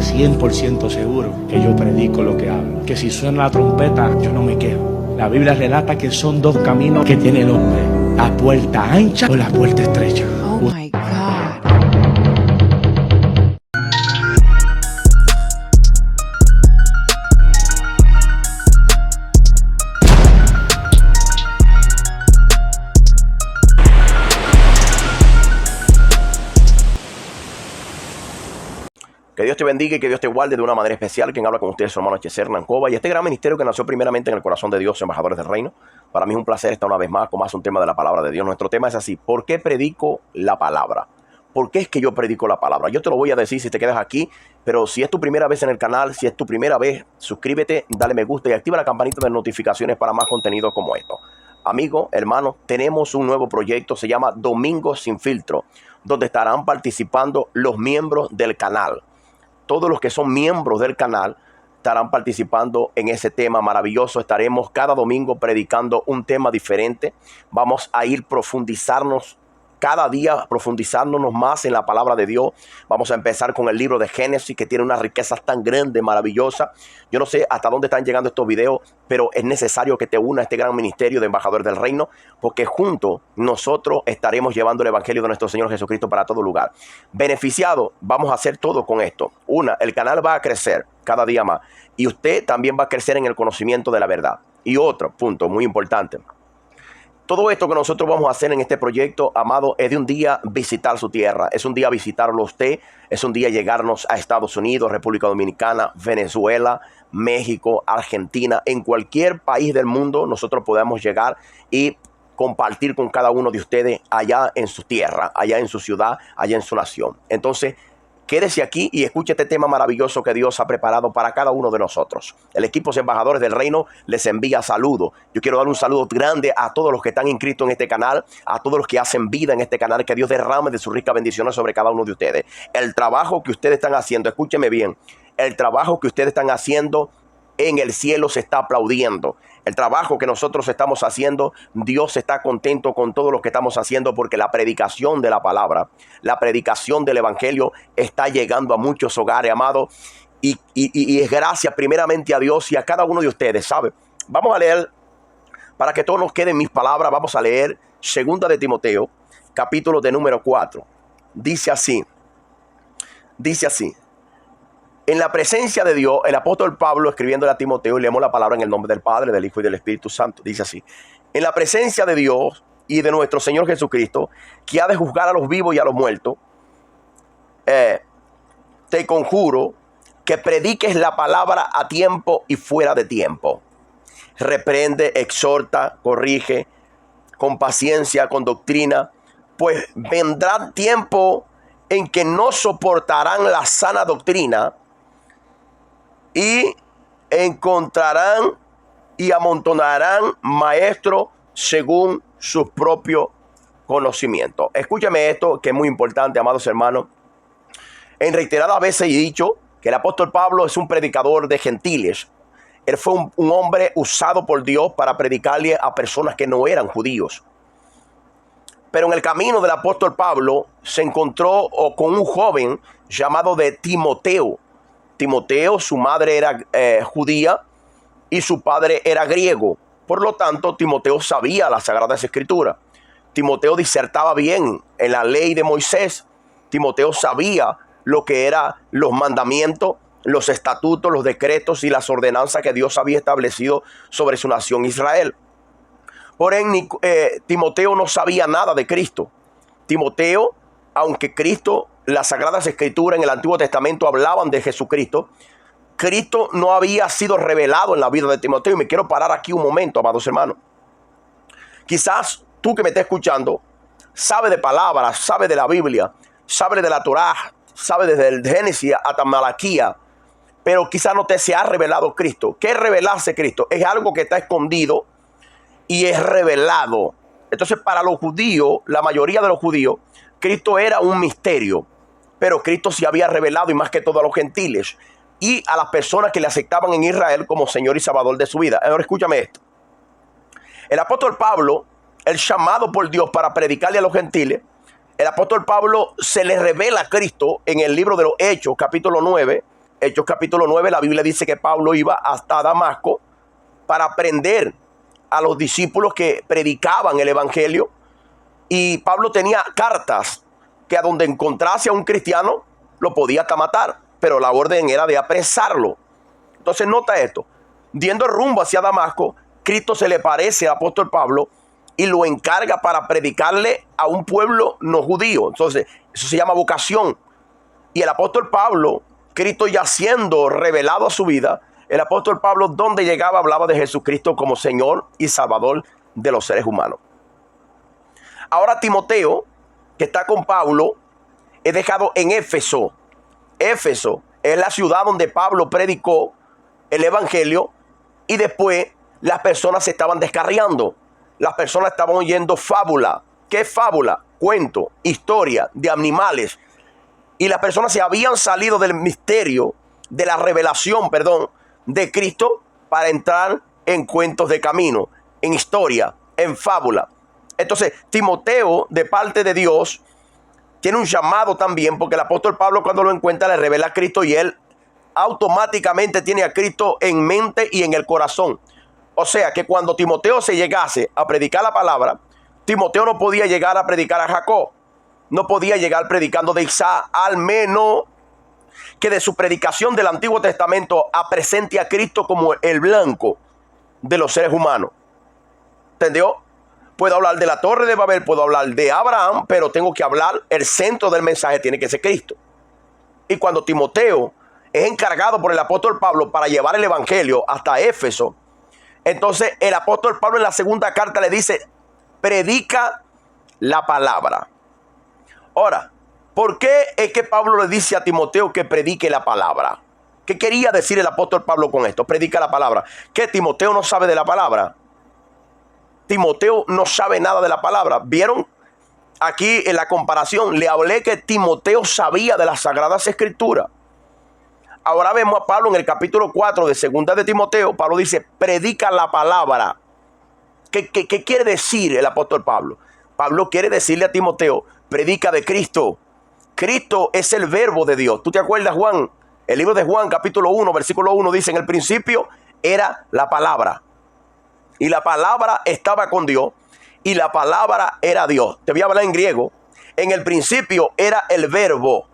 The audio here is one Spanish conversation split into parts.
100% seguro que yo predico lo que hablo. Que si suena la trompeta, yo no me quedo. La Biblia relata que son dos caminos que tiene el hombre: la puerta ancha o la puerta estrecha. Oh my God. Que Dios te bendiga y que Dios te guarde de una manera especial. Quien habla con ustedes es su hermano Cheser Nancova y este gran ministerio que nació primeramente en el corazón de Dios, embajadores del reino. Para mí es un placer estar una vez más con más un tema de la palabra de Dios. Nuestro tema es así: ¿por qué predico la palabra? ¿Por qué es que yo predico la palabra? Yo te lo voy a decir si te quedas aquí, pero si es tu primera vez en el canal, si es tu primera vez, suscríbete, dale me gusta y activa la campanita de notificaciones para más contenido como esto. Amigo, hermano, tenemos un nuevo proyecto, se llama Domingo Sin Filtro, donde estarán participando los miembros del canal. Todos los que son miembros del canal estarán participando en ese tema maravilloso. Estaremos cada domingo predicando un tema diferente. Vamos a ir profundizarnos cada día, profundizándonos más en la palabra de Dios. Vamos a empezar con el libro de Génesis, que tiene unas riquezas tan grandes, maravillosas. Yo no sé hasta dónde están llegando estos videos, pero es necesario que te una a este gran ministerio de embajadores del reino, porque juntos nosotros estaremos llevando el evangelio de nuestro Señor Jesucristo para todo lugar. Beneficiado, vamos a hacer todo con esto. El canal va a crecer cada día más y usted también va a crecer en el conocimiento de la verdad. Y otro punto muy importante: todo esto que nosotros vamos a hacer en este proyecto, amado, es de un día visitar su tierra. Es un día visitarlo usted. Es un día llegarnos a Estados Unidos, República Dominicana, Venezuela, México, Argentina. En cualquier país del mundo nosotros podemos llegar y compartir con cada uno de ustedes allá en su tierra, allá en su ciudad, allá en su nación. Entonces, quédese aquí y escuche este tema maravilloso que Dios ha preparado para cada uno de nosotros. El equipo de embajadores del reino les envía saludos. Yo quiero dar un saludo grande a todos los que están inscritos en este canal, a todos los que hacen vida en este canal. Que Dios derrame de sus ricas bendiciones sobre cada uno de ustedes. El trabajo que ustedes están haciendo, escúcheme bien, el trabajo que ustedes están haciendo en el cielo se está aplaudiendo. El trabajo que nosotros estamos haciendo, Dios está contento con todo lo que estamos haciendo, porque la predicación de la palabra, la predicación del evangelio está llegando a muchos hogares, amados. Y es gracias primeramente a Dios y a cada uno de ustedes, ¿sabe? Vamos a leer, para que todos nos queden mis palabras, vamos a leer 2 de Timoteo, capítulo de número 4. Dice así. En la presencia de Dios, el apóstol Pablo escribiéndole a Timoteo, y leemos la palabra en el nombre del Padre, del Hijo y del Espíritu Santo. Dice así: en la presencia de Dios y de nuestro Señor Jesucristo, que ha de juzgar a los vivos y a los muertos, te conjuro que prediques la palabra a tiempo y fuera de tiempo. Reprende, exhorta, corrige con paciencia, con doctrina, pues vendrá tiempo en que no soportarán la sana doctrina, y encontrarán y amontonarán maestros según sus propios conocimientos. Escúchame esto, que es muy importante, amados hermanos. En reiteradas veces he dicho que el apóstol Pablo es un predicador de gentiles. Él fue un hombre usado por Dios para predicarle a personas que no eran judíos. Pero en el camino del apóstol Pablo se encontró con un joven llamado de Timoteo. Timoteo, su madre era judía y su padre era griego. Por lo tanto, Timoteo sabía las Sagradas Escrituras. Timoteo disertaba bien en la ley de Moisés. Timoteo sabía lo que eran los mandamientos, los estatutos, los decretos y las ordenanzas que Dios había establecido sobre su nación Israel. Por ende, Timoteo no sabía nada de Cristo. Timoteo, aunque Cristo, las Sagradas Escrituras en el Antiguo Testamento hablaban de Jesucristo, Cristo no había sido revelado en la vida de Timoteo. Y me quiero parar aquí un momento, amados hermanos. Quizás tú que me estás escuchando, sabe de palabras, sabe de la Biblia, sabe de la Torá, sabe desde el Génesis hasta Malaquía, pero quizás no te se ha revelado Cristo. ¿Qué es revelarse Cristo? Es algo que está escondido y es revelado. Entonces, para los judíos, la mayoría de los judíos, Cristo era un misterio, pero Cristo se había revelado, y más que todo a los gentiles y a las personas que le aceptaban en Israel como Señor y Salvador de su vida. Ahora escúchame esto. El apóstol Pablo, el llamado por Dios para predicarle a los gentiles, el apóstol Pablo se le revela a Cristo en el libro de los Hechos, capítulo 9, Hechos capítulo 9, la Biblia dice que Pablo iba hasta Damasco para aprender a los discípulos que predicaban el evangelio. Y Pablo tenía cartas que a donde encontrase a un cristiano lo podía hasta matar, pero la orden era de apresarlo. Entonces nota esto: yendo rumbo hacia Damasco, Cristo se le parece al apóstol Pablo y lo encarga para predicarle a un pueblo no judío. Entonces eso se llama vocación. Y el apóstol Pablo, Cristo ya siendo revelado a su vida, el apóstol Pablo donde llegaba hablaba de Jesucristo como Señor y Salvador de los seres humanos. Ahora Timoteo, que está con Pablo, es dejado en Éfeso. Éfeso es la ciudad donde Pablo predicó el evangelio y después las personas se estaban descarriando. Las personas estaban oyendo fábula. ¿Qué es fábula? Cuento, historia de animales. Y las personas se habían salido del misterio, de la revelación, de Cristo para entrar en cuentos de camino, en historia, en fábula. Entonces, Timoteo, de parte de Dios, tiene un llamado también, porque el apóstol Pablo cuando lo encuentra le revela a Cristo y él automáticamente tiene a Cristo en mente y en el corazón. O sea que cuando Timoteo se llegase a predicar la palabra, Timoteo no podía llegar a predicar a Jacob, no podía llegar predicando de Isaac, al menos que de su predicación del Antiguo Testamento presente a Cristo como el blanco de los seres humanos. ¿Entendió? Puedo hablar de la Torre de Babel, puedo hablar de Abraham, pero tengo que hablar, el centro del mensaje tiene que ser Cristo. Y cuando Timoteo es encargado por el apóstol Pablo para llevar el evangelio hasta Éfeso, entonces el apóstol Pablo en la segunda carta le dice: predica la palabra. Ahora, ¿por qué es que Pablo le dice a Timoteo que predique la palabra? ¿Qué quería decir el apóstol Pablo con esto? Predica la palabra. ¿Que Timoteo no sabe de la palabra? Timoteo no sabe nada de la palabra. ¿Vieron? Aquí en la comparación le hablé que Timoteo sabía de las Sagradas Escrituras. Ahora vemos a Pablo en el capítulo 4 de Segunda de Timoteo. Pablo dice: predica la palabra. ¿Qué quiere decir el apóstol Pablo? Pablo quiere decirle a Timoteo: predica de Cristo. Cristo es el verbo de Dios. ¿Tú te acuerdas, Juan? El libro de Juan, capítulo 1, versículo 1 dice: en el principio era la palabra. Y la palabra estaba con Dios. Y la palabra era Dios. Te voy a hablar en griego. En el principio era el verbo.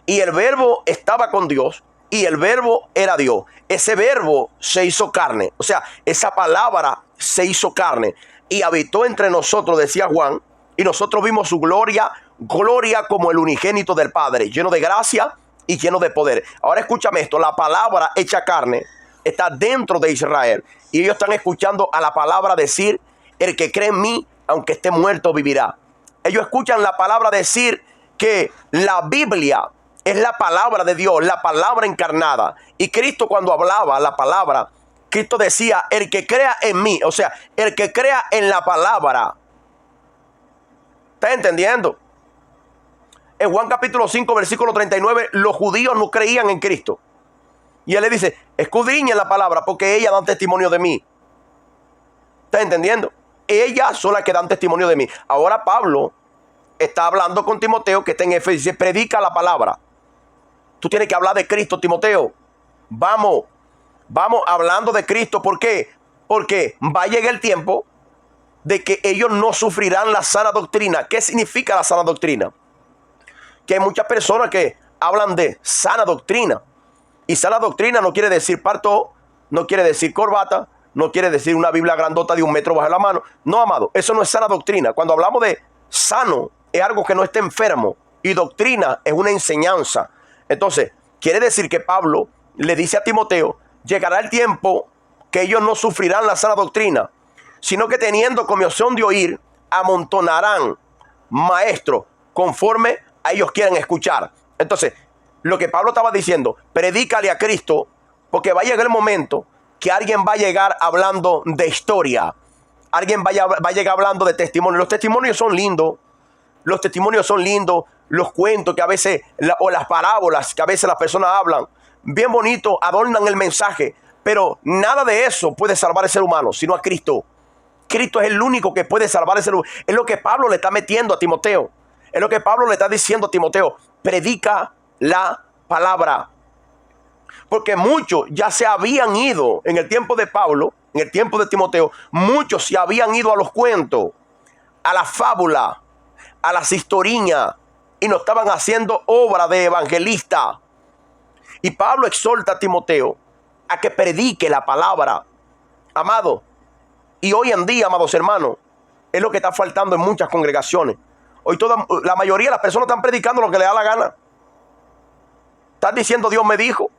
Y el verbo estaba con Dios. Y el verbo era Dios. Ese verbo se hizo carne. O sea, esa palabra se hizo carne. Y habitó entre nosotros, decía Juan. Y nosotros vimos su gloria, gloria como el unigénito del Padre, lleno de gracia y lleno de poder. Ahora escúchame esto: la palabra hecha carne está dentro de Israel. Y ellos están escuchando a la palabra decir: el que cree en mí, aunque esté muerto, vivirá. Ellos escuchan la palabra decir que la Biblia es la palabra de Dios, la palabra encarnada. Y Cristo, cuando hablaba la palabra, Cristo decía: el que crea en mí, o sea, el que crea en la palabra. ¿Estás entendiendo? En Juan capítulo 5, versículo 39, los judíos no creían en Cristo. Y él le dice: escudriñen la palabra, porque ellas dan testimonio de mí. ¿Estás entendiendo? Ellas son las que dan testimonio de mí. Ahora Pablo está hablando con Timoteo, que está en Éfeso, y dice: predica la palabra. Tú tienes que hablar de Cristo, Timoteo. Vamos hablando de Cristo. ¿Por qué? Porque va a llegar el tiempo de que ellos no sufrirán la sana doctrina. ¿Qué significa la sana doctrina? Que hay muchas personas que hablan de sana doctrina. Y sana doctrina no quiere decir parto, no quiere decir corbata, no quiere decir una Biblia grandota de 1 metro bajo la mano. No, amado, eso no es sana doctrina. Cuando hablamos de sano, es algo que no esté enfermo. Y doctrina es una enseñanza. Entonces, quiere decir que Pablo le dice a Timoteo: llegará el tiempo que ellos no sufrirán la sana doctrina, sino que teniendo comezón de oír, amontonarán maestros conforme a ellos quieran escuchar. Entonces, lo que Pablo estaba diciendo: predícale a Cristo, porque va a llegar el momento que alguien va a llegar hablando de historia. Alguien va a llegar hablando de testimonio. Los testimonios son lindos. Los testimonios son lindos. Los cuentos que a veces, o las parábolas que a veces las personas hablan, bien bonito, adornan el mensaje. Pero nada de eso puede salvar al ser humano, sino a Cristo. Cristo es el único que puede salvar al ser humano. Es lo que Pablo le está metiendo a Timoteo. Es lo que Pablo le está diciendo a Timoteo: predica la palabra. Porque muchos ya se habían ido en el tiempo de Pablo, en el tiempo de Timoteo, muchos se habían ido a los cuentos, a la fábula, a las historiñas, y no estaban haciendo obra de evangelista. Y Pablo exhorta a Timoteo a que predique la palabra, amado. Y hoy en día, amados hermanos, es lo que está faltando en muchas congregaciones. Hoy la mayoría de las personas están predicando lo que les da la gana. Están diciendo Dios me dijo,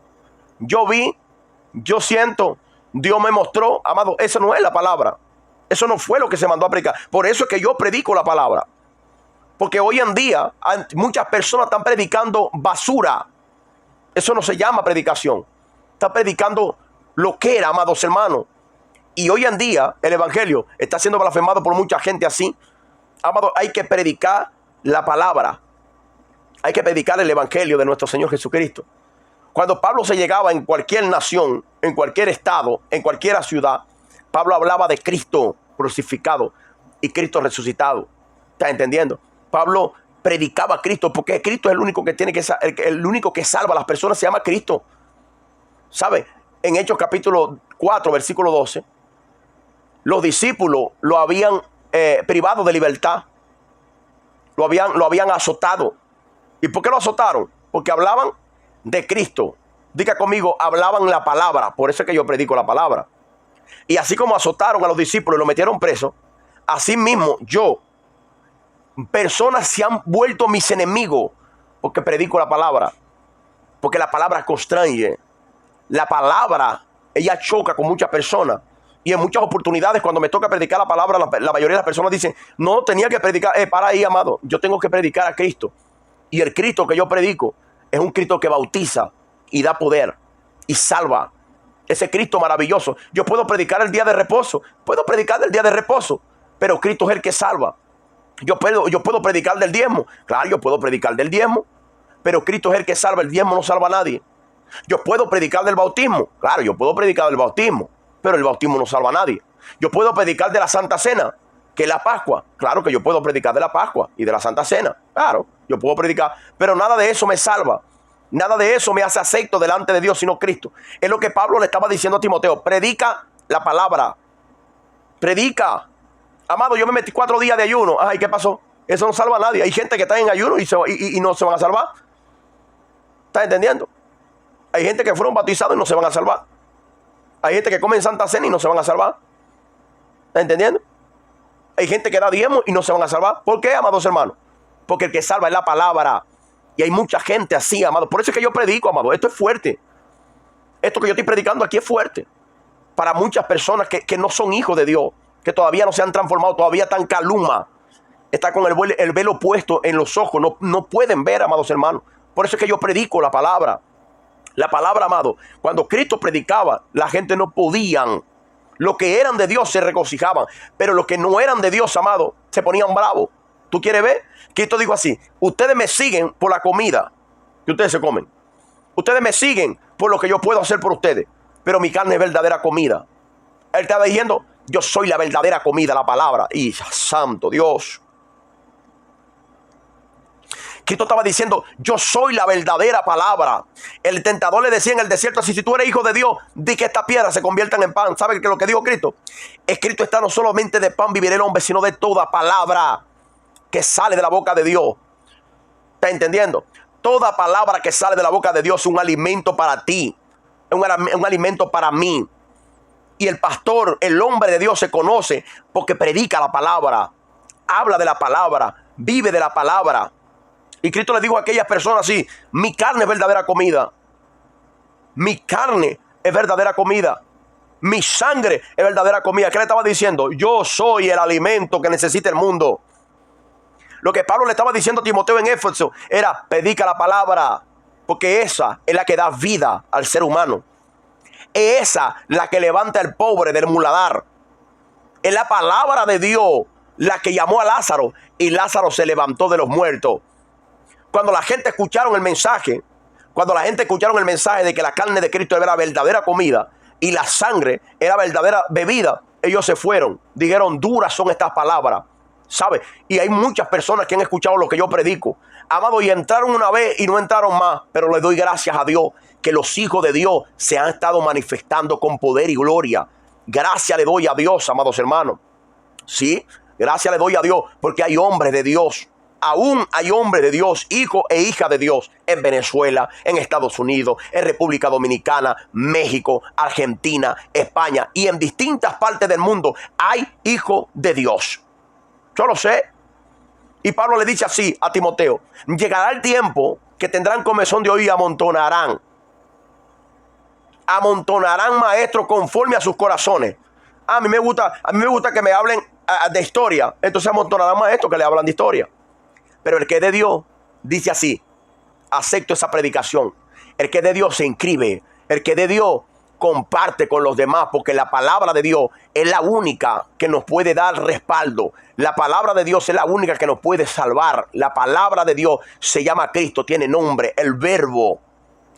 yo vi, yo siento, Dios me mostró. Amado, eso no es la palabra. Eso no fue lo que se mandó a predicar. Por eso es que yo predico la palabra. Porque hoy en día muchas personas están predicando basura. Eso no se llama predicación. Está predicando lo que era, amados hermanos. Y hoy en día el evangelio está siendo blasfemado por mucha gente así. Amado, hay que predicar la palabra. Hay que predicar el evangelio de nuestro Señor Jesucristo. Cuando Pablo se llegaba en cualquier nación, en cualquier estado, en cualquier ciudad, Pablo hablaba de Cristo crucificado y Cristo resucitado. ¿Está entendiendo? Pablo predicaba a Cristo porque Cristo es el único que el único que salva a las personas, se llama Cristo. ¿Sabe? En Hechos capítulo 4, versículo 12, los discípulos lo habían privado de libertad. Lo habían azotado. ¿Y por qué lo azotaron? Porque hablaban de Cristo. Diga conmigo, hablaban la palabra. Por eso es que yo predico la palabra. Y así como azotaron a los discípulos y los metieron presos, así mismo personas se han vuelto mis enemigos porque predico la palabra. Porque la palabra constrange. La palabra, ella choca con muchas personas. Y en muchas oportunidades cuando me toca predicar la palabra, la mayoría de las personas dicen, no, tenía que predicar, para ahí, amado, yo tengo que predicar a Cristo. Y el Cristo que yo predico es un Cristo que bautiza y da poder y salva. Ese Cristo maravilloso. Yo puedo predicar el día de reposo, puedo predicar del día de reposo, pero Cristo es el que salva. Yo puedo predicar del diezmo, claro, yo puedo predicar del diezmo, pero Cristo es el que salva, el diezmo no salva a nadie. Yo puedo predicar del bautismo, claro, yo puedo predicar del bautismo, pero el bautismo no salva a nadie. Yo puedo predicar de la Santa Cena, que es la Pascua, claro que yo puedo predicar de la Pascua y de la Santa Cena, claro, yo puedo predicar, pero nada de eso me salva. Nada de eso me hace acepto delante de Dios, sino Cristo. Es lo que Pablo le estaba diciendo a Timoteo. Predica la palabra. Predica. Amado, yo me metí 4 días de ayuno. Ay, ¿qué pasó? Eso no salva a nadie. Hay gente que está en ayuno y no se van a salvar. ¿Estás entendiendo? Hay gente que fueron bautizados y no se van a salvar. Hay gente que come en Santa Cena y no se van a salvar. ¿Estás entendiendo? Hay gente que da diezmo y no se van a salvar. ¿Por qué, amados hermanos? Porque el que salva es la palabra. Y hay mucha gente así, amado. Por eso es que yo predico, amado. Esto es fuerte. Esto que yo estoy predicando aquí es fuerte. Para muchas personas que no son hijos de Dios. Que todavía no se han transformado. Todavía están caluma. Está con el velo puesto en los ojos. No pueden ver, amados hermanos. Por eso es que yo predico la palabra. La palabra, amado. Cuando Cristo predicaba, la gente no podían. Los que eran de Dios se regocijaban. Pero los que no eran de Dios, amado, se ponían bravos. ¿Tú quieres ver? Cristo dijo así: ustedes me siguen por la comida que ustedes se comen. Ustedes me siguen por lo que yo puedo hacer por ustedes. Pero mi carne es verdadera comida. Él estaba diciendo, yo soy la verdadera comida, la palabra. Y santo Dios. Cristo estaba diciendo, yo soy la verdadera palabra. El tentador le decía en el desierto, así, si tú eres hijo de Dios, di que estas piedras se conviertan en pan. ¿Sabe qué es lo que dijo Cristo? Escrito está, no solamente de pan vivirá el hombre, sino de toda palabra que sale de la boca de Dios. ¿Está entendiendo? Toda palabra que sale de la boca de Dios es un alimento para ti. Es un alimento para mí. Y el pastor, el hombre de Dios, se conoce porque predica la palabra. Habla de la palabra. Vive de la palabra. Y Cristo le dijo a aquellas personas así: mi carne es verdadera comida. Mi carne es verdadera comida. Mi sangre es verdadera comida. ¿Qué le estaba diciendo? Yo soy el alimento que necesita el mundo. Lo que Pablo le estaba diciendo a Timoteo en Éfeso era: predica la palabra, porque esa es la que da vida al ser humano. Es esa la que levanta al pobre del muladar. Es la palabra de Dios la que llamó a Lázaro y Lázaro se levantó de los muertos. Cuando la gente escucharon el mensaje, de que la carne de Cristo era verdadera comida y la sangre era verdadera bebida, ellos se fueron. Dijeron, duras son estas palabras. ¿Sabe? Y hay muchas personas que han escuchado lo que yo predico, amado, y entraron una vez y no entraron más. Pero les doy gracias a Dios que los hijos de Dios se han estado manifestando con poder y gloria. Gracias le doy a Dios, amados hermanos. Sí, gracias le doy a Dios porque hay hombres de Dios. Aún hay hombres de Dios, hijos e hijas de Dios en Venezuela, en Estados Unidos, en República Dominicana, México, Argentina, España y en distintas partes del mundo hay hijos de Dios. Yo lo sé. Y Pablo le dice así a Timoteo: llegará el tiempo que tendrán comezón de oír y amontonarán maestros conforme a sus corazones. A mí me gusta que me hablen de historia. Entonces amontonarán maestros que le hablan de historia. Pero el que es de Dios dice así: acepto esa predicación. El que es de Dios se inscribe. El que es de Dios comparte con los demás, porque la palabra de Dios es la única que nos puede dar respaldo. La palabra de Dios es la única que nos puede salvar. La palabra de Dios se llama Cristo, tiene nombre, el verbo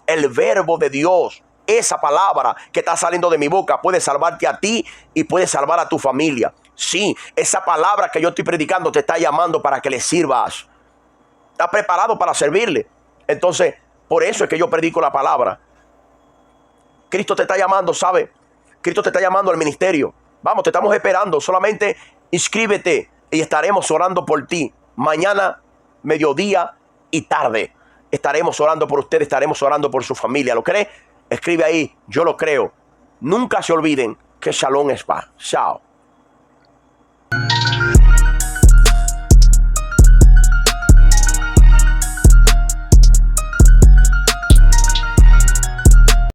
de Dios. Esa palabra que está saliendo de mi boca puede salvarte a ti y puede salvar a tu familia. Sí, esa palabra que yo estoy predicando te está llamando para que le sirvas. ¿Estás preparado para servirle? Entonces, por eso es que yo predico la palabra. Cristo te está llamando, ¿sabe? Cristo te está llamando al ministerio. Vamos, te estamos esperando. Solamente inscríbete y estaremos orando por ti. Mañana, mediodía y tarde. Estaremos orando por usted, estaremos orando por su familia. ¿Lo cree? Escribe ahí: yo lo creo. Nunca se olviden que Shalom es paz. Chao.